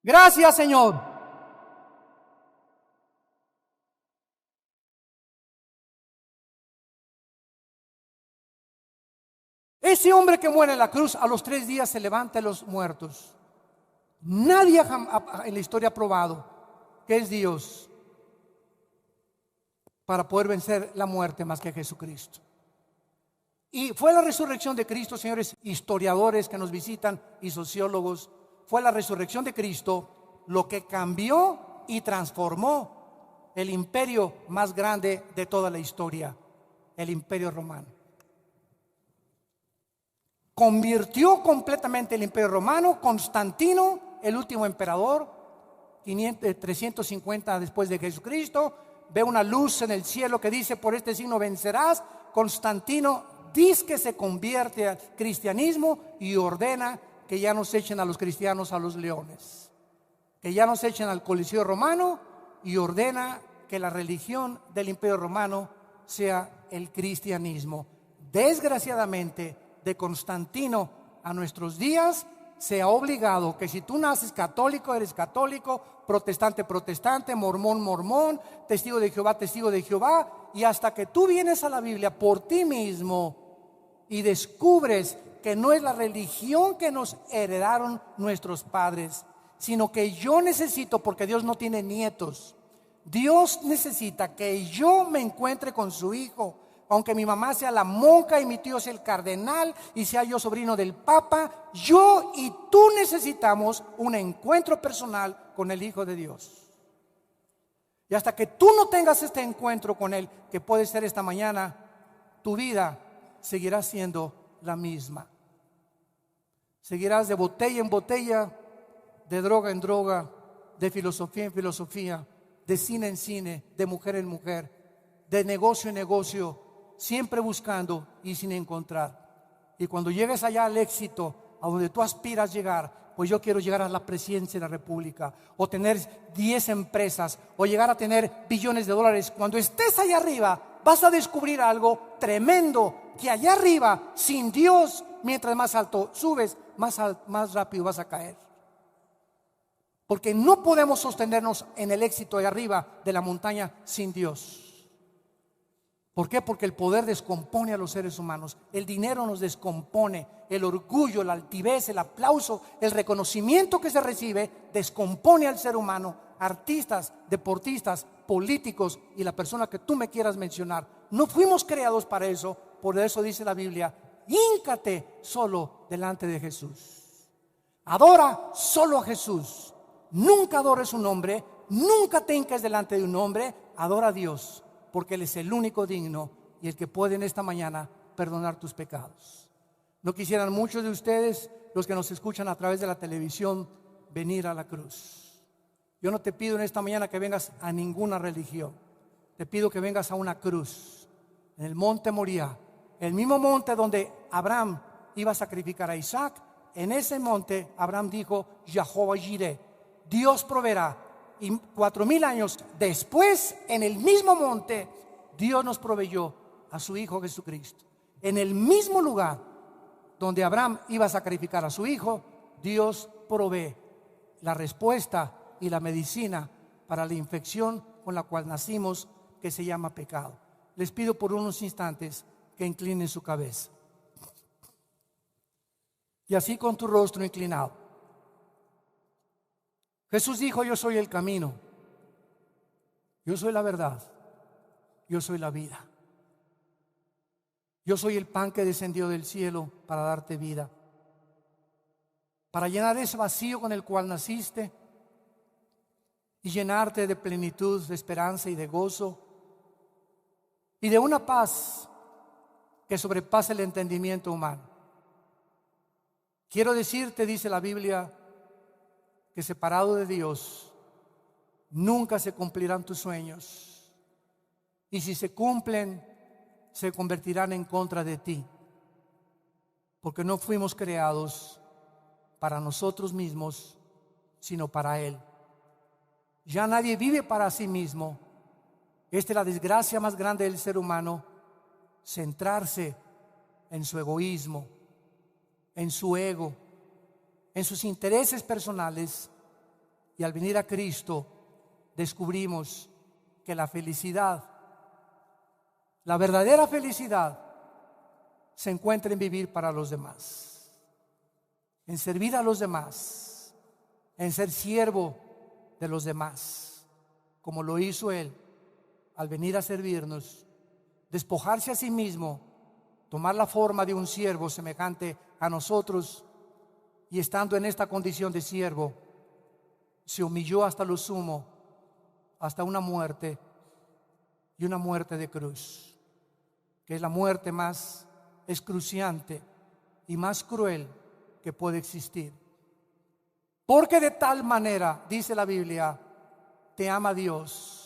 Gracias, Señor. Ese hombre que muere en la cruz, a los 3 días se levanta de los muertos. Nadie en la historia ha probado que es Dios para poder vencer la muerte más que Jesucristo. Y fue la resurrección de Cristo, señores historiadores que nos visitan y sociólogos, fue la resurrección de Cristo lo que cambió y transformó el imperio más grande de toda la historia, el Imperio Romano. Convirtió completamente el Imperio Romano. Constantino, el último emperador, 350 después de Jesucristo, ve una luz en el cielo que dice: por este signo vencerás. Constantino dice que se convierte al cristianismo y ordena que ya no se echen a los cristianos a los leones, que ya no se echen al Coliseo Romano, y ordena que la religión del Imperio Romano sea el cristianismo. Desgraciadamente, de Constantino a nuestros días, se ha obligado que si tú naces católico, eres católico, protestante, protestante, mormón, mormón, testigo de Jehová, testigo de Jehová. Y hasta que tú vienes a la Biblia por ti mismo y descubres que no es la religión que nos heredaron nuestros padres, sino que yo necesito, porque Dios no tiene nietos, Dios necesita que yo me encuentre con su Hijo. Aunque mi mamá sea la monja y mi tío sea el cardenal y sea yo sobrino del Papa, yo y tú necesitamos un encuentro personal con el Hijo de Dios. Y hasta que tú no tengas este encuentro con Él, que puede ser esta mañana, tu vida seguirá siendo la misma. Seguirás de botella en botella, de droga en droga, de filosofía en filosofía, de cine en cine, de mujer en mujer, de negocio en negocio, siempre buscando y sin encontrar. Y cuando llegues allá al éxito, a donde tú aspiras llegar, pues yo quiero llegar a la presidencia de la República, o tener 10 empresas, o llegar a tener billones de dólares. Cuando estés allá arriba, vas a descubrir algo tremendo, que allá arriba, sin Dios, mientras más alto subes, más rápido vas a caer. Porque no podemos sostenernos en el éxito de arriba de la montaña sin Dios. ¿Por qué? Porque el poder descompone a los seres humanos. El dinero nos descompone. El orgullo, la altivez, el aplauso, el reconocimiento que se recibe descompone al ser humano. Artistas, deportistas, políticos y la persona que tú me quieras mencionar. No fuimos creados para eso. Por eso dice la Biblia: híncate solo delante de Jesús. Adora solo a Jesús. Nunca adores un hombre, nunca te hinques delante de un hombre. Adora a Dios, porque Él es el único digno y el que puede en esta mañana perdonar tus pecados. ¿No quisieran muchos de ustedes, los que nos escuchan a través de la televisión, venir a la cruz? Yo no te pido en esta mañana que vengas a ninguna religión. Te pido que vengas a una cruz, en el monte Moriah, el mismo monte donde Abraham iba a sacrificar a Isaac. En ese monte Abraham dijo: Jehová Jireh, Dios proveerá. Y 4000 años después, en el mismo monte, Dios nos proveyó a su Hijo Jesucristo. En el mismo lugar donde Abraham iba a sacrificar a su hijo, Dios provee la respuesta y la medicina para la infección con la cual nacimos, que se llama pecado. Les pido por unos instantes que inclinen su cabeza. Y así, con tu rostro inclinado, Jesús dijo: yo soy el camino, yo soy la verdad, yo soy la vida. Yo soy el pan que descendió del cielo para darte vida, para llenar ese vacío con el cual naciste y llenarte de plenitud, de esperanza y de gozo y de una paz que sobrepasa el entendimiento humano. Quiero decirte, dice la Biblia, que separado de Dios nunca se cumplirán tus sueños, y si se cumplen, se convertirán en contra de ti, porque no fuimos creados para nosotros mismos, sino para Él. Ya nadie vive para sí mismo. Esta es la desgracia más grande del ser humano: centrarse en su egoísmo, en su ego, en sus intereses personales. Y al venir a Cristo descubrimos que la felicidad, la verdadera felicidad, se encuentra en vivir para los demás, en servir a los demás, en ser siervo de los demás, como lo hizo Él al venir a servirnos, despojarse a sí mismo, tomar la forma de un siervo semejante a nosotros, y estando en esta condición de siervo, se humilló hasta lo sumo, hasta una muerte, y una muerte de cruz, que es la muerte más excruciante y más cruel que puede existir. Porque de tal manera, dice la Biblia, te ama Dios,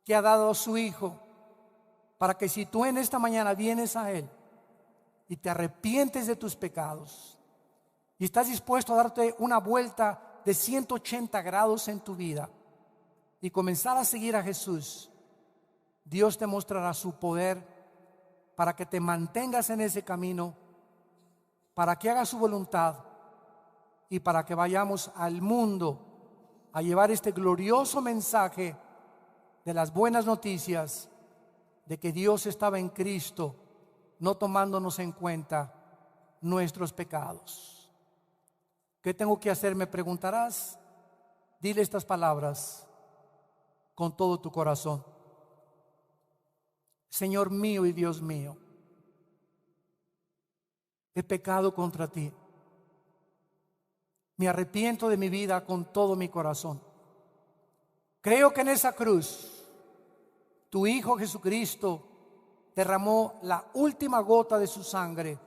que ha dado a su Hijo, para que si tú en esta mañana vienes a Él y te arrepientes de tus pecados y estás dispuesto a darte una vuelta de 180 grados en tu vida y comenzar a seguir a Jesús, Dios te mostrará su poder para que te mantengas en ese camino, para que hagas su voluntad y para que vayamos al mundo a llevar este glorioso mensaje de las buenas noticias de que Dios estaba en Cristo, no tomándonos en cuenta nuestros pecados. ¿Qué tengo que hacer?, me preguntarás. Dile estas palabras con todo tu corazón: Señor mío y Dios mío, he pecado contra ti. Me arrepiento de mi vida con todo mi corazón. Creo que en esa cruz tu Hijo Jesucristo derramó la última gota de su sangre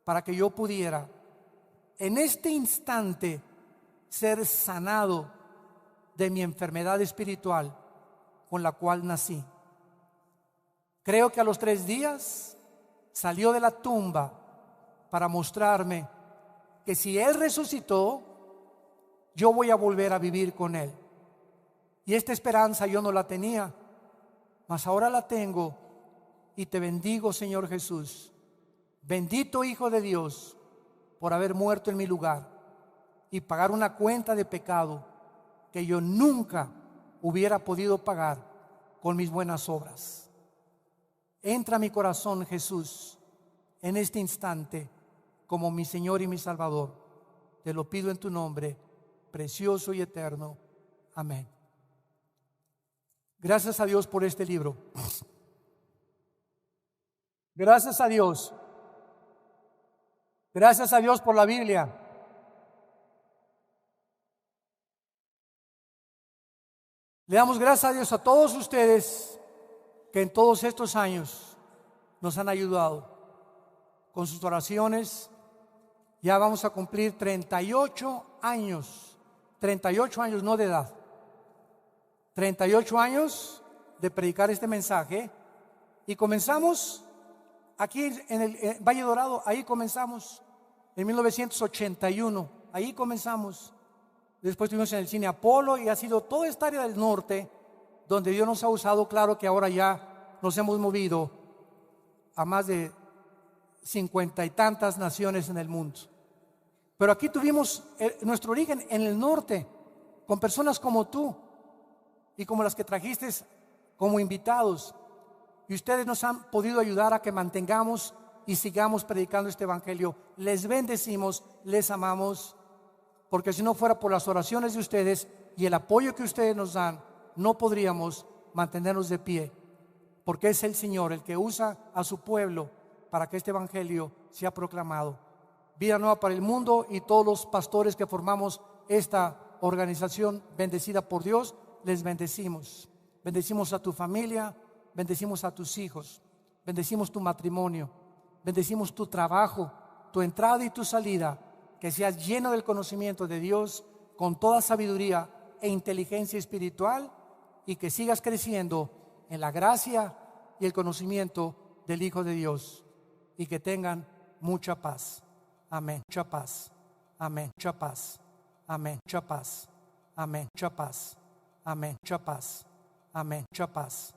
para que yo pudiera en este instante ser sanado de mi enfermedad espiritual con la cual nací. Creo que a los 3 días salió de la tumba para mostrarme que si Él resucitó, yo voy a volver a vivir con Él. Y esta esperanza yo no la tenía, mas ahora la tengo, y te bendigo, Señor Jesús. Bendito Hijo de Dios, por haber muerto en mi lugar y pagar una cuenta de pecado que yo nunca hubiera podido pagar con mis buenas obras. Entra a mi corazón, Jesús, en este instante como mi Señor y mi Salvador. Te lo pido en tu nombre, precioso y eterno. Amén. Gracias a Dios por este libro. Gracias a Dios. Gracias a Dios por la Biblia. Le damos gracias a Dios a todos ustedes que en todos estos años nos han ayudado con sus oraciones. Ya vamos a cumplir 38 años, 38 años no de edad, 38 años de predicar este mensaje, y comenzamos aquí en el Valle Dorado. Ahí comenzamos en 1981, ahí comenzamos. Después estuvimos en el Cine Apolo, y ha sido toda esta área del norte donde Dios nos ha usado. Claro que ahora ya nos hemos movido a más de 50 y tantas naciones en el mundo. Pero aquí tuvimos nuestro origen en el norte, con personas como tú y como las que trajiste como invitados. Y ustedes nos han podido ayudar a que mantengamos y sigamos predicando este evangelio. Les bendecimos, les amamos, porque si no fuera por las oraciones de ustedes y el apoyo que ustedes nos dan, no podríamos mantenernos de pie, porque es el Señor el que usa a su pueblo para que este evangelio sea proclamado. Vida Nueva para el Mundo y todos los pastores que formamos esta organización bendecida por Dios, les bendecimos. Bendecimos a tu familia, bendecimos a tus hijos, bendecimos tu matrimonio, bendecimos tu trabajo, tu entrada y tu salida. Que seas lleno del conocimiento de Dios con toda sabiduría e inteligencia espiritual, y que sigas creciendo en la gracia y el conocimiento del Hijo de Dios, y que tengan mucha paz. Amén. Mucha paz. Amén. Mucha paz. Amén. Mucha paz. Amén. Mucha paz. Amén. Mucha paz. Amén. Mucha paz.